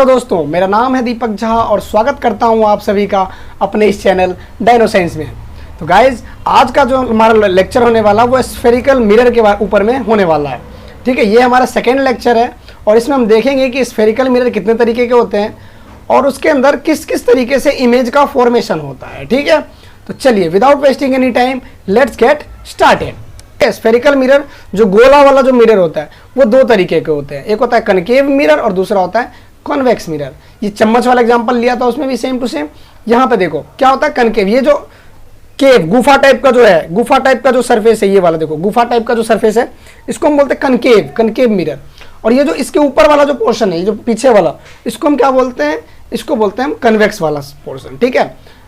Hello दोस्तों, मेरा नाम है दीपक झा और स्वागत करता हूं आप सभी का अपने इस चैनल डायनो साइंस में। तो गाइज, आज का जो हमारा लेक्चर होने वाला वो स्फेरिकल मिरर के ऊपर में होने वाला है। ठीक है, ये हमारा सेकेंड लेक्चर है और इसमें हम देखेंगे कि स्फेरिकल मिरर कितने तरीके के होते हैं और उसके अंदर किस किस तरीके से इमेज का फॉर्मेशन होता है। ठीक है, तो चलिए without wasting any time let's get started. Spherical mirror जो गोला वाला जो मिरर होता है वो दो तरीके के होते हैं, एक होता है कनकेव मिरर और दूसरा होता है कॉन्वेक्स मिरर। ये चम्मच वाला एग्जांपल लिया था, उसमें भी सेम टू सेम। यहाँ पे देखो क्या होता है कनकेव, ये जो केव गुफा टाइप का जो है, गुफा टाइप का जो सरफेस है, ये वाला देखो गुफा टाइप का जो सरफेस है, इसको हम बोलते हैं कनकेव, कनकेव मिरर। और ये जो इसके ऊपर वाला जो पोर्शन है, ये जो पीछे वाला, इसको हम क्या बोलते हैं, इसको बोलते हैं हम कन्वेक्स वाला पोर्शन। ठीक है,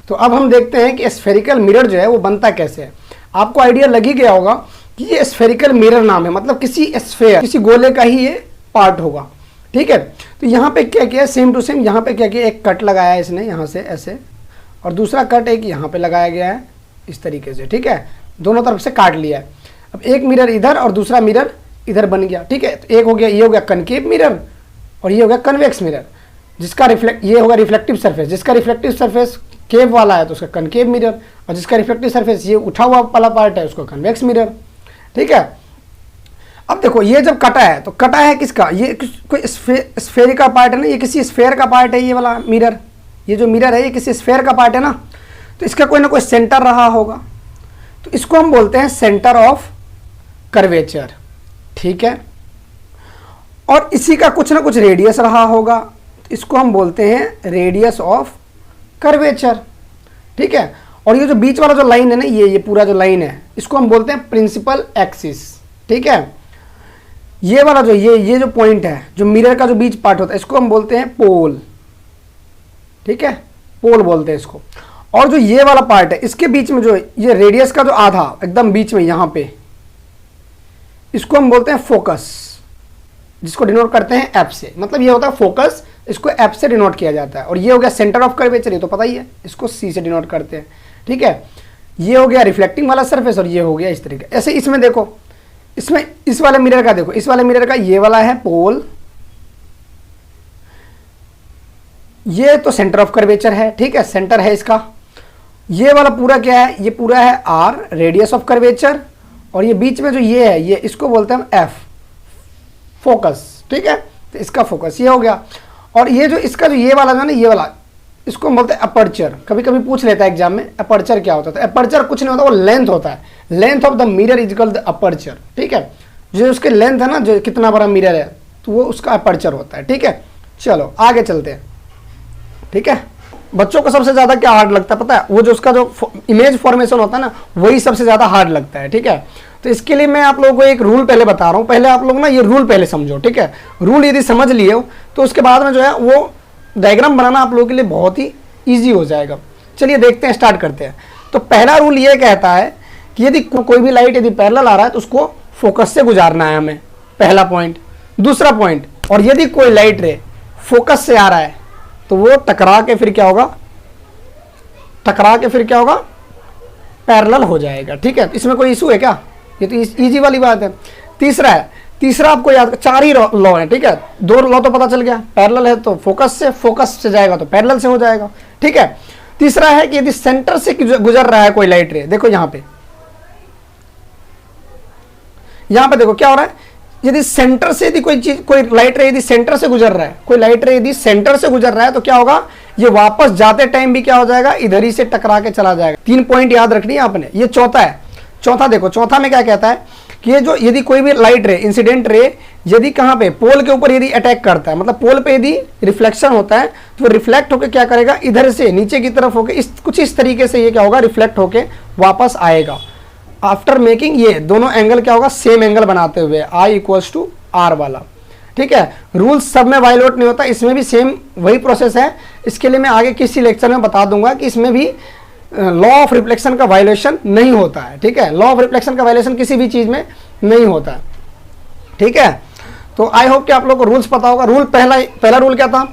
तो अब हम देखते हैं कि स्फेरिकल मिरर जो है वो बनता कैसे है। आपको आइडिया लग ही गया होगा कि ये स्फेरिकल मिरर नाम है, मतलब किसी स्फेयर, किसी गोले का ही ये पार्ट होगा। ठीक है, तो यहाँ पे क्या किया, सेम टू सेम यहाँ पे क्या किया, एक कट लगाया है इसने यहाँ से ऐसे, और दूसरा कट एक यहाँ पे लगाया गया है इस तरीके से। ठीक है, दोनों तरफ से काट लिया है। अब एक मिरर इधर और दूसरा मिरर इधर बन गया। ठीक है, तो एक हो गया, ये हो गया कनकेव मिरर और ये हो गया कन्वेक्स मिरर, जिसका ये होगा रिफ्लेक्टिव सरफेस। जिसका रिफ्लेक्टिव सरफेस केव वाला है तो उसका कनकेव मिरर, और जिसका रिफ्लेक्टिव सरफेस ये उठा हुआ वाला पार्ट है उसको कन्वेक्स मिरर। ठीक है, अब देखो ये जब कटा है तो कटा है किसका, ये कोई स्फेयर का पार्ट है ना, ये किसी स्फेयर का पार्ट है, ये वाला मिरर, ये जो मिरर है ये किसी स्फेयर का पार्ट है ना, तो इसका कोई ना कोई सेंटर रहा होगा, तो इसको हम बोलते हैं सेंटर ऑफ कर्वेचर। ठीक है, और इसी का कुछ ना कुछ रेडियस रहा होगा, तो इसको हम बोलते हैं रेडियस ऑफ कर्वेचर। ठीक है, और ये जो बीच वाला जो लाइन है ना, ये पूरा जो लाइन है, इसको हम बोलते हैं प्रिंसिपल एक्सिस। ठीक है, ये वाला जो ये जो पॉइंट है, जो मिरर का जो बीच पार्ट होता है, इसको हम बोलते हैं पोल। ठीक है, पोल बोलते हैं इसको। और जो ये वाला पार्ट है, इसके बीच में जो ये रेडियस का जो आधा एकदम बीच में यहाँ पे, इसको हम बोलते हैं फोकस, जिसको डिनोट करते हैं एफ से। मतलब ये होता है फोकस, इसको एफ से डिनोट किया जाता है। और ये हो गया सेंटर ऑफ कर्वेचर, ये तो पता ही है, इसको सी से डिनोट करते हैं। ठीक है, ये हो गया रिफ्लेक्टिंग वाला सरफेस और ये हो गया इस तरीके। ऐसे इसमें देखो, इसमें इस वाले मिरर का देखो, इस वाले मिरर का ये वाला है पोल, ये तो सेंटर ऑफ कर्वेचर है। ठीक है, सेंटर है इसका। ये वाला पूरा क्या है, ये पूरा है आर, रेडियस ऑफ कर्वेचर, और ये बीच में जो ये है, ये इसको बोलते हैं हम एफ, फोकस। ठीक है, तो इसका फोकस ये हो गया। और ये जो इसका जो ये वाला है ना, ये वाला, इसको हम बोलते हैं अपर्चर। कभी कभी पूछ लेता है एग्जाम में अपर्चर क्या होता है, तो अपर्चर कुछ नहीं होता, वो लेंथ होता है। Length of the mirror is equal the aperture. ठीक है, जो उसके लेंथ है ना, जो कितना बड़ा मिरर है, तो वो उसका अपर्चर होता है। ठीक है, चलो आगे चलते हैं। ठीक है, बच्चों को सबसे ज्यादा क्या हार्ड लगता है पता है, वो जो उसका जो इमेज फॉर्मेशन होता है ना, वही सबसे ज्यादा हार्ड लगता है। ठीक है, तो इसके लिए मैं आप लोगों को एक रूल पहले बता रहा हूँ। पहले आप लोग ना ये रूल पहले समझो। ठीक है, रूल यदि समझ लिए हो तो उसके बाद में जो है वो डायग्राम बनाना आप लोगों के लिए बहुत ही ईजी हो जाएगा। चलिए देखते हैं, स्टार्ट करते हैं। तो पहला रूल ये कहता है कि यदि कोई भी लाइट यदि पैरेलल आ रहा है तो उसको फोकस से गुजारना है हमें, पहला पॉइंट। दूसरा पॉइंट, और यदि कोई लाइट रे फोकस से आ रहा है तो वो टकरा के फिर क्या होगा, पैरेलल हो जाएगा। ठीक है, इसमें कोई इशू है क्या, ये तो इजी वाली बात है। तीसरा आपको याद, चार ही लॉ है। ठीक है, दो लॉ तो पता चल गया, पैरेलल है तो फोकस से जाएगा तो पैरेलल से हो जाएगा। ठीक है, तीसरा है कि यदि सेंटर से गुजर रहा है कोई लाइट रे, देखो यहाँ पे देखो क्या हो रहा है, यदि सेंटर से यदि कोई लाइट रे यदि सेंटर से गुजर रहा है, कोई लाइट रे यदि सेंटर से गुजर रहा है तो क्या होगा, ये वापस जाते टाइम भी क्या हो जाएगा, इधर ही से टकरा के चला जाएगा। 3 पॉइंट याद रखनी है आपने। ये चौथा है। चौथा देखो, चौथा में क्या कहता है कि ये जो यदि कोई भी लाइट रे, इंसिडेंट रे, यदि कहां पे, पोल के ऊपर यदि अटैक करता है, मतलब पोल पे यदि रिफ्लेक्शन होता है तो रिफ्लेक्ट होकर क्या करेगा, इधर से नीचे की तरफ होकर कुछ इस तरीके से ये क्या होगा, रिफ्लेक्ट होकर वापस आएगा। आफ्टर मेकिंग ये दोनों एंगल क्या होगा, सेम एंगल बनाते हुए, I = R वाला। ठीक है, रूल सब में वायलेट नहीं होता, इसमें भी सेम वही प्रोसेस है। इसके लिए मैं आगे किसी लेक्चर में बता दूंगा कि इसमें भी लॉ ऑफ रिफ्लेक्शन का वायलेशन नहीं होता है। ठीक है, लॉ ऑफ रिफ्लेक्शन का वायलेशन किसी भी चीज में नहीं होता है। ठीक है, तो आई होप कि आप लोग को रूल्स पता होगा। रूल पहला रूल क्या था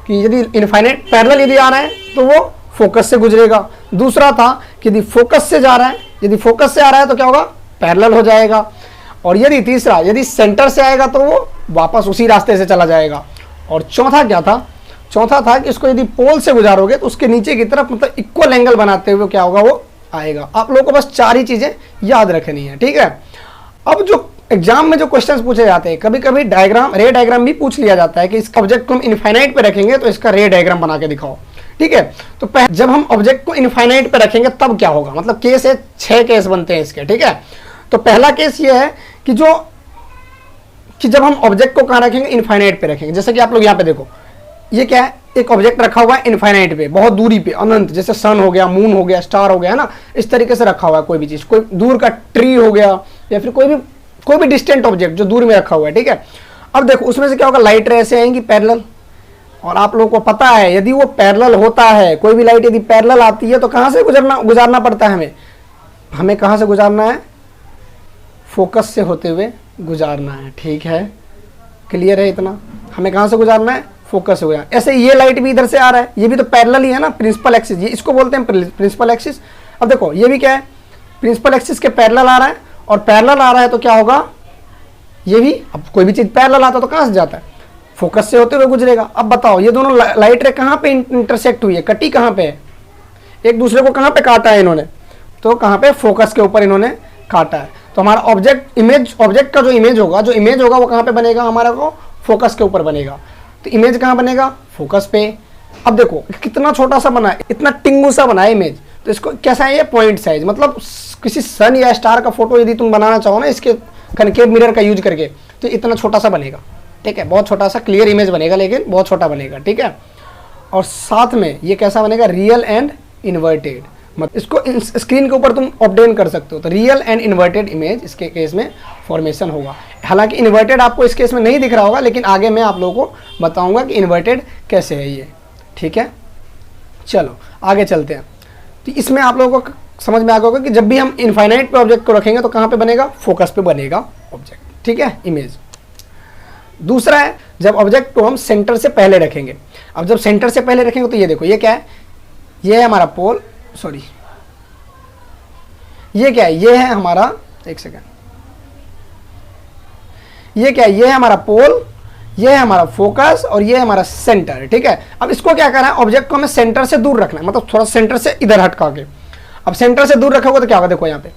कि यदि इनफाइनाइट पैरेलल यदि आ रहा है तो वो फोकस से गुजरेगा। दूसरा था कि यदि फोकस से जा रहा है, यदि फोकस से आ रहा है तो क्या होगा, पैरेलल हो जाएगा। और यदि तीसरा, यदि सेंटर से आएगा तो वो वापस उसी रास्ते से चला जाएगा। और चौथा क्या था, चौथा था कि इसको यदि पोल से गुजारोगे तो उसके नीचे की तरफ मतलब इक्वल एंगल बनाते हुए क्या होगा, वो आएगा। आप लोगों को बस 4 ही चीजें याद रखनी है, ठीक है। अब जो एग्जाम में जो क्वेश्चंस पूछे जाते हैं, कभी कभी डायग्राम, रे डायग्राम भी पूछ लिया जाता है कि इस ऑब्जेक्ट को हम इनफाइनाइट पे रखेंगे तो इसका रे डायग्राम बना के दिखाओ, ठीक है। तो जब हम ऑब्जेक्ट को इनफाइनाइट पे रखेंगे तब क्या होगा, मतलब केस है, 6 केस बनते हैं इसके, ठीक है। तो पहला केस ये है कि जब हम ऑब्जेक्ट को कहाँ रखेंगे, इनफाइनाइट पे रखेंगे। जैसे कि आप लोग यहाँ पे देखो, ये क्या है, एक ऑब्जेक्ट रखा हुआ है इनफाइनाइट पे, बहुत दूरी पे, अनंत, जैसे सन हो गया, मून हो गया, स्टार हो गया, है ना, इस तरीके से रखा हुआ है कोई भी चीज, कोई दूर का ट्री हो गया या फिर कोई भी डिस्टेंट ऑब्जेक्ट जो दूर में रखा हुआ है, ठीक है। अब देखो उसमें से क्या होगा, लाइट रे ऐसे आएंगी पैरेलल, और आप लोगों को पता है यदि वो पैरेलल होता है, कोई भी लाइट यदि पैरेलल आती है तो कहां से गुजारना पड़ता है, हमें कहां से गुजारना है, फोकस से होते हुए गुजारना है, ठीक है। क्लियर है इतना, हमें कहां से गुजारना है, फोकस हो गया। ऐसे ये लाइट भी इधर से आ रहा है, ये भी तो पैरेलल ही है ना, प्रिंसिपल एक्सिस, ये इसको बोलते हैं प्रिंसिपल एक्सिस। अब देखो ये भी क्या है, प्रिंसिपल एक्सिस के पैरेलल आ रहा है, और पैरेलल आ रहा है तो क्या होगा, ये भी, अब कोई भी चीज पैरेलल आता है तो कहां से जाता है, फोकस से होते हुए गुजरेगा। अब बताओ ये दोनों लाइट रे कहां पे इंटरसेक्ट हुई है, कटी कहां पे है, एक दूसरे को कहां पे काटा है इन्होंने, तो कहां पे, फोकस के ऊपर इन्होंने काटा है। तो हमारा ऑब्जेक्ट का जो इमेज होगा वो कहां पे बनेगा, हमारा को फोकस के ऊपर बनेगा। तो इमेज कहां बनेगा, फोकस पे। अब देखो कितना छोटा सा बना है, इतना टिंगू सा बना है इमेज, तो इसको कैसा है, ये पॉइंट साइज, मतलब किसी सन या स्टार का फोटो यदि तुम बनाना चाहो ना इसके कनकेव मिरर का यूज करके, तो इतना छोटा सा बनेगा, ठीक है, बहुत छोटा सा क्लियर इमेज बनेगा, लेकिन बहुत छोटा बनेगा, ठीक है। और साथ में ये कैसा बनेगा, रियल एंड इन्वर्टेड, मतलब इसको स्क्रीन के ऊपर तुम ऑब्टेन कर सकते हो। तो रियल एंड इन्वर्टेड इमेज इसके केस में फॉर्मेशन होगा। हालांकि इन्वर्टेड आपको इस केस में नहीं दिख रहा होगा, लेकिन आगे मैं आप लोगों को बताऊंगा कि इन्वर्टेड कैसे है ये, ठीक है। चलो आगे चलते हैं। तो इसमें आप लोगों को समझ में आ गया होगा कि जब भी हम इनफाइनाइट पे ऑब्जेक्ट को रखेंगे तो कहाँ पे बनेगा, फोकस पे बनेगा ऑब्जेक्ट, ठीक है, इमेज। दूसरा है जब ऑब्जेक्ट को हम सेंटर से पहले रखेंगे। अब जब सेंटर से पहले रखेंगे तो ये देखो, ये क्या है, ये है हमारा पोल, सॉरी ये क्या है, ये है हमारा, एक सेकेंड, ये क्या है, ये है हमारा पोल, ये है हमारा फोकस, और ये है हमारा सेंटर, ठीक है। अब इसको क्या करना है, ऑब्जेक्ट को हमें सेंटर से दूर रखना है, मतलब थोड़ा सेंटर से इधर हटका के। अब सेंटर से दूर रखोगे तो क्या होगा, देखो यहाँ पे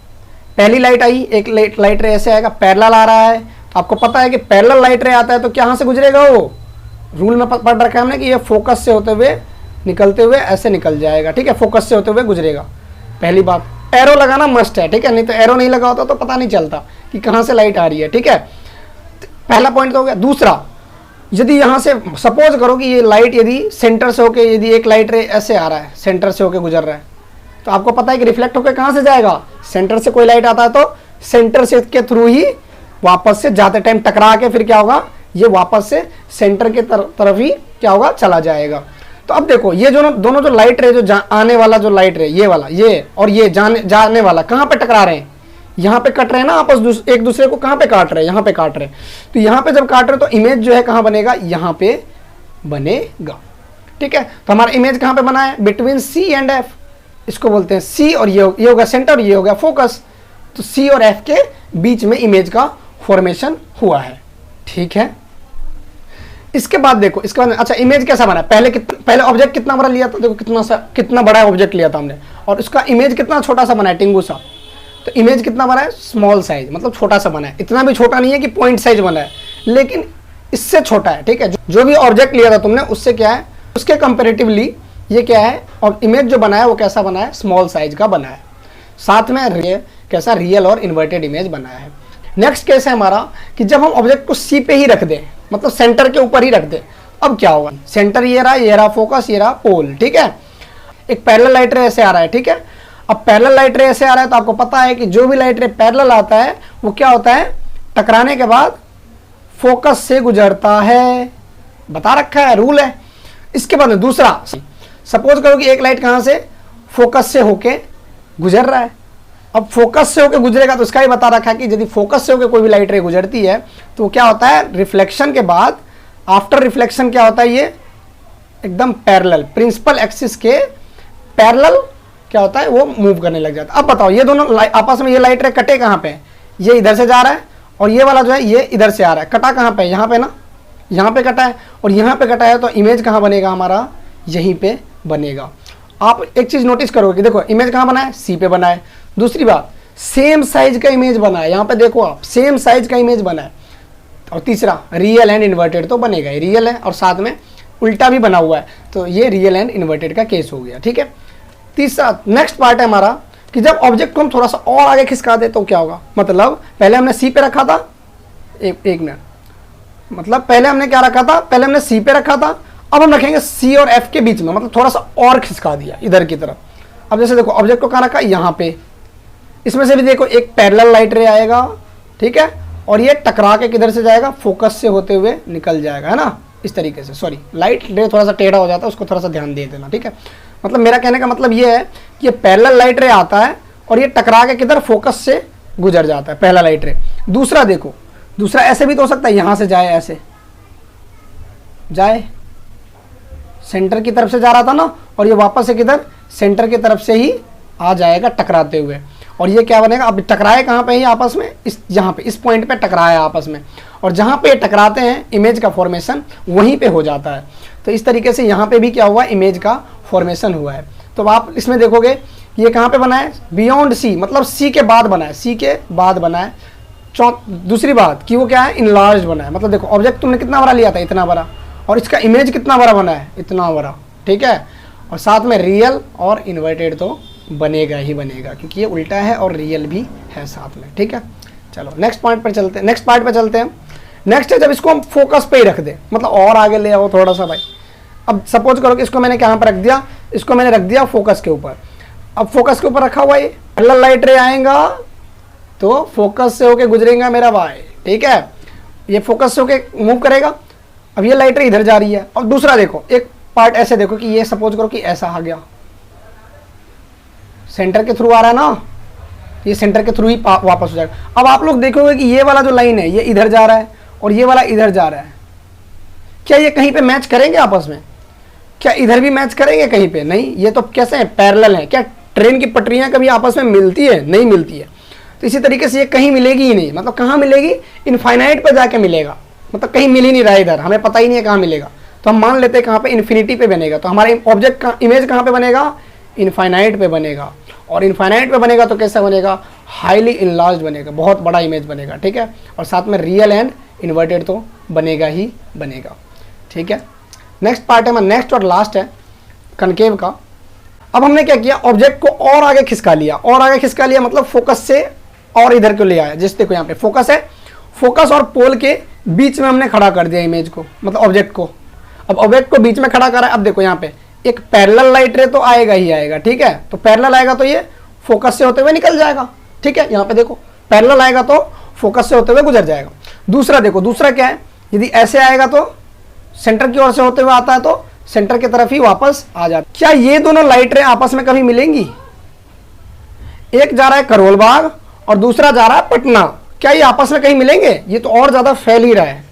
पहली लाइट आई, एक लाइट रे ऐसे आएगा, पैरेलल आ रहा है, तो आपको पता है कि पैरेलल लाइट रे आता है तो कहां से गुजरेगा, वो रूल में पढ़ रखा है हमने कि ये फोकस से होते हुए निकलते हुए ऐसे निकल जाएगा, ठीक है, फोकस से होते हुए गुजरेगा। पहली बात, एरो लगाना मस्ट है, ठीक है, नहीं तो एरो नहीं लगा होता तो पता नहीं चलता कि कहां से लाइट आ रही है, ठीक है। पहला पॉइंट तो हो गया। दूसरा, यदि यहां से सपोज करो कि ये लाइट यदि सेंटर से होके, यदि एक लाइट रे ऐसे आ रहा है, सेंटर से होके गुजर रहा है, तो आपको पता है कि रिफ्लेक्ट होकर कहां से जाएगा, सेंटर से कोई लाइट आता है तो सेंटर से के थ्रू ही वापस से जाते टाइम टकरा के फिर क्या होगा, ये वापस से सेंटर के तरफ ही क्या होगा, चला जाएगा। तो अब देखो ये दोनों जो लाइट रे, जो आने वाला जो लाइट रे, ये वाला, ये और ये जाने वाला कहां पे टकरा रहे हैं, यहाँ पे कट रहे हैं ना आपस, एक दूसरे को कहां पे काट रहे हैं, यहाँ पे काट रहे हैं। तो यहाँ पे जब काट रहे हैं तो इमेज जो है कहां बनेगा, यहाँ पे बनेगा, ठीक है। तो हमारा इमेज कहां पे बना है, बिटवीन सी एंड एफ, इसको बोलते हैं सी, और ये होगा सेंटर, ये हो गया फोकस। तो सी और एफ के बीच में इमेज का फॉर्मेशन हुआ है, ठीक है। इसके बाद देखो, इसके बाद अच्छा इमेज कैसा बना, पहले ऑब्जेक्ट कितना बड़ा लिया था, देखो कितना बड़ा ऑब्जेक्ट लिया था हमने, और उसका इमेज कितना छोटा सा बना है, टिंगू सा। तो इमेज कितना बना है, स्मॉल साइज, मतलब छोटा सा बना है, इतना भी छोटा नहीं है कि पॉइंट साइज बना है, लेकिन इससे छोटा है, ठीक है। जो भी ऑब्जेक्ट लिया था तुमने उससे क्या है, उसके कंपेरेटिवली ये क्या है, और इमेज जो बना है वो कैसा बना है, स्मॉल साइज का बना है। साथ में कैसा, रियल और इन्वर्टेड इमेज बनाया है। नेक्स्ट केस है हमारा कि जब हम ऑब्जेक्ट को सी पे ही रख दें, मतलब सेंटर के ऊपर ही रख दें, अब क्या होगा, सेंटर ये रहा फोकस, ये रहा पोल, ठीक है। एक पैरेलल लाइट रे ऐसे आ रहा है, ठीक है। अब पैरेलल लाइट रे ऐसे आ रहा है तो आपको पता है कि जो भी लाइट रे पैरेलल आता है वो क्या होता है, टकराने के बाद फोकस से गुजरता है, बता रखा है, रूल है। इसके बाद दूसरा, सपोज करो कि एक लाइट कहां से, फोकस से होके गुजर रहा है। अब फोकस से होके गुजरेगा तो इसका ही बता रखा है कि यदि फोकस से होके कोई भी लाइट रे गुजरती है तो क्या होता है, रिफ्लेक्शन के बाद, आफ्टर रिफ्लेक्शन क्या होता है, ये एकदम पैरेलल, प्रिंसिपल एक्सिस के पैरेलल क्या होता है, वो मूव करने लग जाता है। अब बताओ ये दोनों आपस में, ये लाइट रे कटे कहां पे, ये इधर से जा रहा है, और ये वाला जो है ये इधर से आ रहा है, कटा कहां पे, यहां पे ना, यहाँ पे कटा है और यहाँ पे कटा है, तो इमेज कहाँ बनेगा हमारा, यहीं पे बनेगा। आप एक चीज़ नोटिस करोगे कि देखो इमेज कहाँ बना है, सी पे बना है। दूसरी बात, सेम साइज का इमेज बना है, यहाँ पे देखो आप सेम साइज का इमेज बना है। और तीसरा, रियल एंड इन्वर्टेड तो बनेगा ही, रियल है और साथ में उल्टा भी बना हुआ है, तो ये रियल एंड इन्वर्टेड का केस हो गया, ठीक है। तीसरा नेक्स्ट पार्ट है हमारा कि जब ऑब्जेक्ट को हम थोड़ा सा और आगे खिसका दे तो क्या होगा। मतलब पहले हमने सी पे रखा था, एक मिनट, मतलब पहले हमने क्या रखा था, पहले हमने सी पे रखा था, अब हम रखेंगे सी और एफ के बीच में, मतलब थोड़ा सा और खिसका दिया इधर की तरफ। अब जैसे देखो ऑब्जेक्ट को कहाँ रखा, यहाँ पे, इसमें से भी देखो एक पैरेलल लाइट रे आएगा, ठीक है, और ये टकरा के किधर से जाएगा, फोकस से होते हुए निकल जाएगा, है ना, इस तरीके से। सॉरी, लाइट रे थोड़ा सा टेढ़ा हो जाता है, उसको थोड़ा सा ध्यान दे देना, ठीक है। मतलब मेरा कहने का मतलब ये है कि ये पैरेलल लाइट रे आता है और ये टकरा के किधर, फोकस से गुजर जाता है, पहला लाइट रे। दूसरा देखो, दूसरा ऐसे भी तो हो सकता है, यहाँ से जाए, ऐसे जाए, सेंटर की तरफ से जा रहा था ना, और ये वापस से किधर, सेंटर की तरफ से ही आ जाएगा टकराते हुए। और ये क्या बनेगा, अब टकराए कहाँ पे ही आपस में, इस यहाँ पे, इस पॉइंट पे टकराया आपस में, और जहाँ पे टकराते हैं इमेज का फॉर्मेशन वहीं पे हो जाता है। तो इस तरीके से यहाँ पे भी क्या हुआ, इमेज का फॉर्मेशन हुआ है। तो आप इसमें देखोगे ये कहाँ पे बना है, बियॉन्ड सी, मतलब सी के बाद बना है, सी के बाद बना है। दूसरी बात कि वो क्या है, इनलार्ज बना है। मतलब देखो ऑब्जेक्ट तुमने कितना बड़ा लिया था, इतना बड़ा, और इसका इमेज कितना बड़ा बना है, इतना बड़ा, ठीक है। और साथ में रियल और इन्वर्टेड तो बनेगा ही बनेगा, क्योंकि ये उल्टा है और रियल भी है साथ में, ठीक है। चलो नेक्स्ट पॉइंट पर चलते हैं, नेक्स्ट पार्ट पे चलते हैं। नेक्स्ट है जब इसको हम फोकस पे ही रख दे, मतलब और आगे ले आओ थोड़ा सा भाई। अब सपोज करो कि इसको मैंने कहाँ पर रख दिया, इसको मैंने रख दिया फोकस के ऊपर। अब फोकस के ऊपर रखा हुआ ये पैरेलल लाइट रे आएगा तो फोकस से होके गुजरेगा मेरा भाई, ठीक है। ये फोकस से होके मूव करेगा। अब ये लाइट रे इधर जा रही है। और दूसरा देखो, एक पार्ट ऐसे देखो कि ये सपोज करो कि ऐसा आ गया, सेंटर के थ्रू आ रहा है ना, ये सेंटर के थ्रू ही वापस हो जाएगा। अब आप लोग देखोगे कि ये वाला जो लाइन है ये इधर जा रहा है और ये वाला इधर जा रहा है, क्या ये कहीं पे मैच करेंगे आपस में, क्या इधर भी मैच करेंगे कहीं पे, नहीं। ये तो कैसे है, पैरेलल है। क्या ट्रेन की पटरियां कभी आपस में मिलती है, नहीं मिलती है। तो इसी तरीके से ये कहीं मिलेगी ही नहीं। मतलब कहाँ मिलेगी, इनफाइनाइट पे जाके मिलेगा, मतलब कहीं मिल ही नहीं रहा इधर, हमें पता ही नहीं है कहाँ मिलेगा। तो हम मान लेते हैं कहाँ पे, इन्फिनिटी पे बनेगा। तो हमारे ऑब्जेक्ट का इमेज कहाँ पे बनेगा, इनफाइनाइट पे बनेगा। और इनफाइनाइट पे बनेगा तो कैसा बनेगा, हाईली इनलार्ज बनेगा, बहुत बड़ा इमेज बनेगा, ठीक है। और साथ में रियल एंड इन्वर्टेड तो बनेगा ही बनेगा, ठीक है। नेक्स्ट पार्ट है, नेक्स्ट और लास्ट है कनकेव का। अब हमने क्या किया, ऑब्जेक्ट को और आगे खिसका लिया, और आगे खिसका लिया, मतलब फोकस से और इधर को ले आया। जैसे देखो यहाँ पे फोकस है, फोकस और पोल के बीच में हमने खड़ा कर दिया इमेज को, मतलब ऑब्जेक्ट को। अब ऑब्जेक्ट को बीच में खड़ा करा है। अब देखो यहाँ पे एक पैरेलल लाइट रे तो आएगा ही आएगा, ठीक है। तो पैरेलल आएगा तो ये फोकस से होते हुए निकल जाएगा, ठीक है। यहाँ पे देखो पैरेलल आएगा तो फोकस से होते हुए गुजर जाएगा। दूसरा देखो, दूसरा क्या है, यदि ऐसे आएगा तो सेंटर की ओर से होते हुए आता है तो सेंटर की तरफ ही वापस आ जाता है। क्या ये दोनों लाइट रे आपस में कभी मिलेंगी, एक जा रहा है करोल बाग और दूसरा जा रहा है पटना, क्या ये आपस में कहीं मिलेंगे, ये तो और ज्यादा फैल ही रहा है।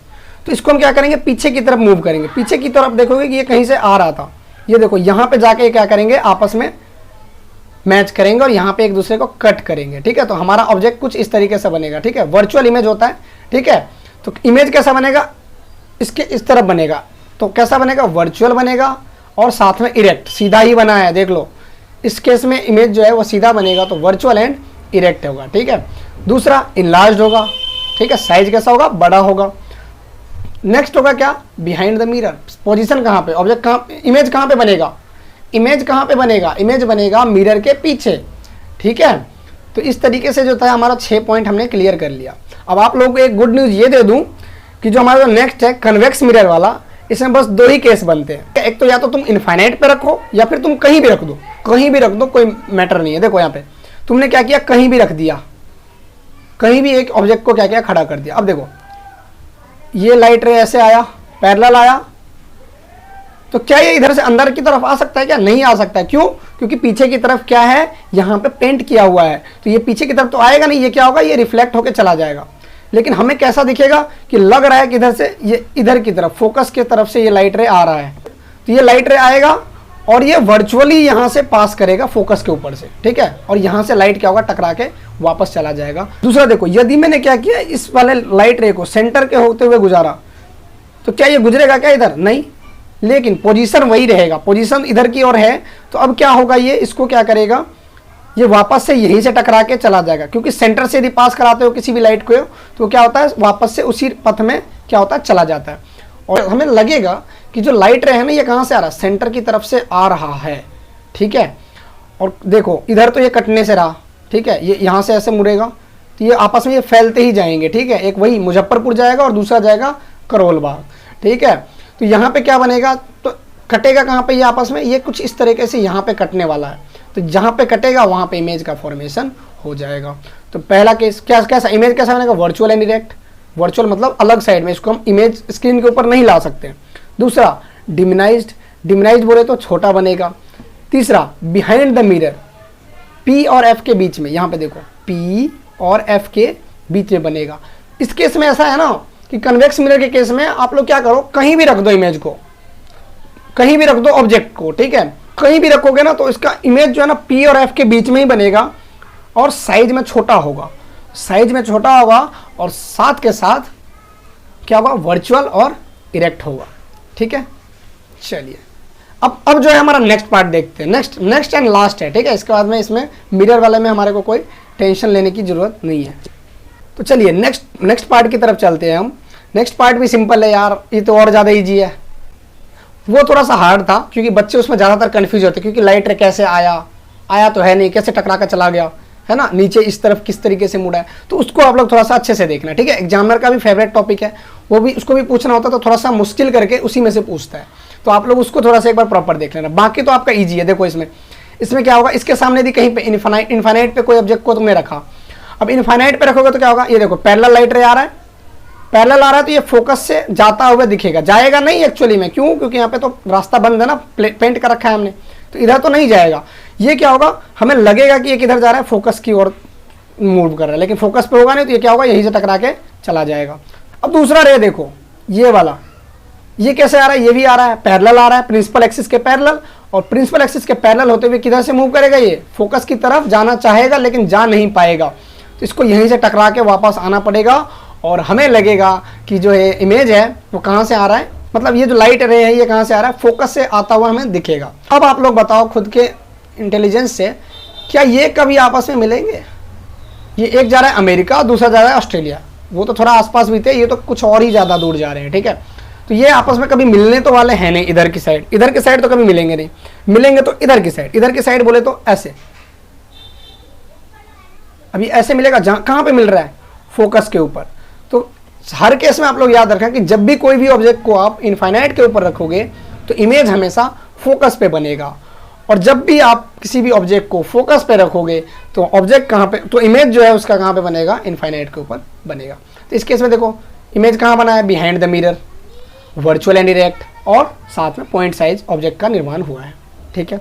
तो इसको हम क्या करेंगे, पीछे की तरफ मूव करेंगे। पीछे की तरफ देखोगे कि ये कहीं से आ रहा था, ये देखो यहाँ पे जाके क्या करेंगे, आपस में मैच करेंगे और यहाँ पे एक दूसरे को कट करेंगे, ठीक है। तो हमारा ऑब्जेक्ट कुछ इस तरीके से बनेगा, ठीक है। वर्चुअल इमेज होता है, ठीक है। तो इमेज कैसा बनेगा, इसके इस तरफ बनेगा, तो कैसा बनेगा, वर्चुअल बनेगा और साथ में इरेक्ट, सीधा ही बना है, देख लो। इस केस में इमेज जो है वो सीधा बनेगा, तो वर्चुअल एंड इरेक्ट होगा, ठीक है। दूसरा इनलार्ज्ड होगा, ठीक है, साइज कैसा होगा, बड़ा होगा। नेक्स्ट होगा क्या, बिहाइंड द मिरर, पोजीशन कहाँ पे, ऑब्जेक्ट कहाँ, इमेज कहाँ पे बनेगा, इमेज कहाँ पे बनेगा, इमेज बनेगा मिरर के पीछे, ठीक है। तो इस तरीके से जो था हमारा 6 पॉइंट हमने क्लियर कर लिया। अब आप लोगों को एक गुड न्यूज़ ये दे दूं कि जो हमारा जो नेक्स्ट है कन्वेक्स मिरर वाला, इसमें बस 2 ही केस बनते हैं। एक तो या तो तुम इनफाइनाइट पे रखो या फिर तुम कहीं भी रख दो, कहीं भी रख दो, कोई मैटर नहीं है। देखो यहाँ पे तुमने क्या किया, कहीं भी रख दिया, कहीं भी एक ऑब्जेक्ट को क्या किया, खड़ा कर दिया। अब देखो ये लाइट रे ऐसे आया, पैरेलल आया, तो क्या ये इधर से अंदर की तरफ आ सकता है, क्या नहीं आ सकता है। क्यों, क्योंकि पीछे की तरफ क्या है, यहाँ पे पेंट किया हुआ है, तो ये पीछे की तरफ तो आएगा नहीं, ये क्या होगा, ये रिफ्लेक्ट होकर चला जाएगा। लेकिन हमें कैसा दिखेगा कि लग रहा है कि इधर से ये इधर की तरफ, फोकस की तरफ से ये लाइट रे आ रहा है। तो ये लाइट रे आएगा और ये वर्चुअली यहाँ से पास करेगा फोकस के ऊपर से, ठीक है। और यहाँ से लाइट क्या होगा, टकरा के वापस चला जाएगा। दूसरा देखो, यदि मैंने क्या किया, इस वाले लाइट रे को सेंटर के होते हुए गुजारा, तो क्या ये गुजरेगा क्या इधर? नहीं, लेकिन पोजीशन वही रहेगा, पोजीशन इधर की ओर है। तो अब क्या होगा, ये इसको क्या करेगा, ये वापस से यहीं से टकरा के चला जाएगा, क्योंकि सेंटर से यदि पास कराते हो किसी भी लाइट को तो क्या होता है, वापस से उसी पथ में क्या होता है, चला जाता है। और हमें लगेगा कि जो लाइट रे है ना, ये कहाँ से आ रहा है, सेंटर की तरफ से आ रहा है, ठीक है। और देखो इधर तो ये कटने से रहा, ठीक है, ये यहाँ से ऐसे मुड़ेगा, तो ये आपस में ये फैलते ही जाएंगे, ठीक है। एक वही मुजफ्फरपुर जाएगा और दूसरा जाएगा करोल बाग, ठीक है। तो यहाँ पे क्या बनेगा, तो कटेगा कहाँ पे ये आपस में, ये कुछ इस तरीके से यहाँ पे कटने वाला है। तो जहाँ पे कटेगा वहाँ पे इमेज का फॉर्मेशन हो जाएगा। तो पहला केस क्या, कैसा इमेज कैसा बनेगा, वर्चुअल एंड डायरेक्ट। वर्चुअल मतलब अलग साइड में, इसको हम इमेज स्क्रीन के ऊपर नहीं ला सकते। दूसरा डिमिनाइज्ड, डिमिनाइज्ड बोले तो छोटा बनेगा। तीसरा बिहाइंड द मिरर, P और F के बीच में, यहाँ पे देखो P और F के बीच में बनेगा। इस केस में ऐसा है ना कि कन्वेक्स मिरर के केस में आप लोग क्या करो, कहीं भी रख दो इमेज को, कहीं भी रख दो ऑब्जेक्ट को, ठीक है। कहीं भी रखोगे ना तो इसका इमेज जो है ना P और F के बीच में ही बनेगा और साइज में छोटा होगा, साइज में छोटा होगा और साथ के साथ क्या होगा, वर्चुअल और इरेक्ट होगा, ठीक है। चलिए अब जो है हमारा नेक्स्ट पार्ट देखते हैं, नेक्स्ट एंड लास्ट है, ठीक है। इसके बाद में इसमें मिरर वाले में हमारे को कोई टेंशन लेने की जरूरत नहीं है। तो चलिए नेक्स्ट पार्ट की तरफ चलते हैं हम। नेक्स्ट पार्ट भी सिंपल है यार, ये तो और ज़्यादा ईजी है। वो थोड़ा सा हार्ड था क्योंकि बच्चे उसमें ज़्यादातर कन्फ्यूज होते, क्योंकि लाइट रे कैसे आया तो है नहीं, कैसे टकरा कर चला गया है ना, नीचे इस तरफ किस तरीके से मुड़ा है, तो उसको आप लोग थोड़ा सा अच्छे से देखना, ठीक है। एग्जामिनर का भी फेवरेट टॉपिक है, वो भी उसको भी पूछना होता है, तो थोड़ा सा मुश्किल करके उसी में से पूछता है, तो आप लोग उसको थोड़ा सा एक बार प्रॉपर देख लेना। बाकी तो आपका ईजी है। देखो इसमें क्या होगा, इसके सामने यदि कहीं पे इनफाइनाइट पे कोई ऑब्जेक्ट को तुमने रखा, अब इनफाइनाइट पे रखोगे तो क्या होगा, ये देखो पैरेलल लाइट रे आ रहा है, पैरेलल आ रहा है तो ये फोकस से जाता हुआ दिखेगा, जाएगा नहीं एक्चुअली में, क्यों, क्योंकि यहाँ पे तो रास्ता बंद है ना, पेंट कर रखा है हमने, तो इधर तो नहीं जाएगा। ये क्या होगा, हमें लगेगा कि ये किधर जा रहा है, फोकस की ओर मूव कर रहा है, लेकिन फोकस पे होगा नहीं, तो ये क्या होगा, यहीं से टकरा के चला जाएगा। अब दूसरा रे देखो, ये वाला, ये कैसे आ रहा है, ये भी आ रहा है, पैरेलल आ रहा है, प्रिंसिपल एक्सिस के पैरेलल, और प्रिंसिपल एक्सिस के पैरेलल होते हुए किधर से मूव करेगा, ये फोकस की तरफ जाना चाहेगा लेकिन जा नहीं पाएगा, तो इसको यहीं से टकरा के वापस आना पड़ेगा और हमें लगेगा कि जो है इमेज है वो कहाँ से आ रहा है, मतलब ये जो लाइट रे है ये कहाँ से आ रहा है, फोकस से आता हुआ हमें दिखेगा। अब आप लोग बताओ खुद के इंटेलिजेंस से, क्या ये कभी आपस में मिलेंगे? ये एक जा रहा है अमेरिका, दूसरा जा रहा है ऑस्ट्रेलिया, वो तो थोड़ा आसपास भी थे, ये तो कुछ और ही ज़्यादा दूर जा रहे हैं, ठीक है। तो ये आपस में कभी मिलने तो वाले हैं नहीं, इधर की साइड तो कभी मिलेंगे नहीं, मिलेंगे तो इधर की साइड बोले तो ऐसे, अभी ऐसे मिलेगा, जहाँ कहाँ पे मिल रहा है, फोकस के ऊपर। तो हर केस में आप लोग याद रखें कि जब भी कोई भी ऑब्जेक्ट को आप इनफाइनाइट के ऊपर रखोगे तो इमेज हमेशा फोकस पे बनेगा, और जब भी आप किसी भी ऑब्जेक्ट को फोकस पे रखोगे तो ऑब्जेक्ट कहाँ पे, तो इमेज जो है उसका कहाँ पे बनेगा, इनफाइनाइट के ऊपर बनेगा। तो इस केस में देखो इमेज कहाँ बना है, behind the mirror, virtual and direct, और साथ में पॉइंट साइज ऑब्जेक्ट का निर्माण हुआ है, ठीक है।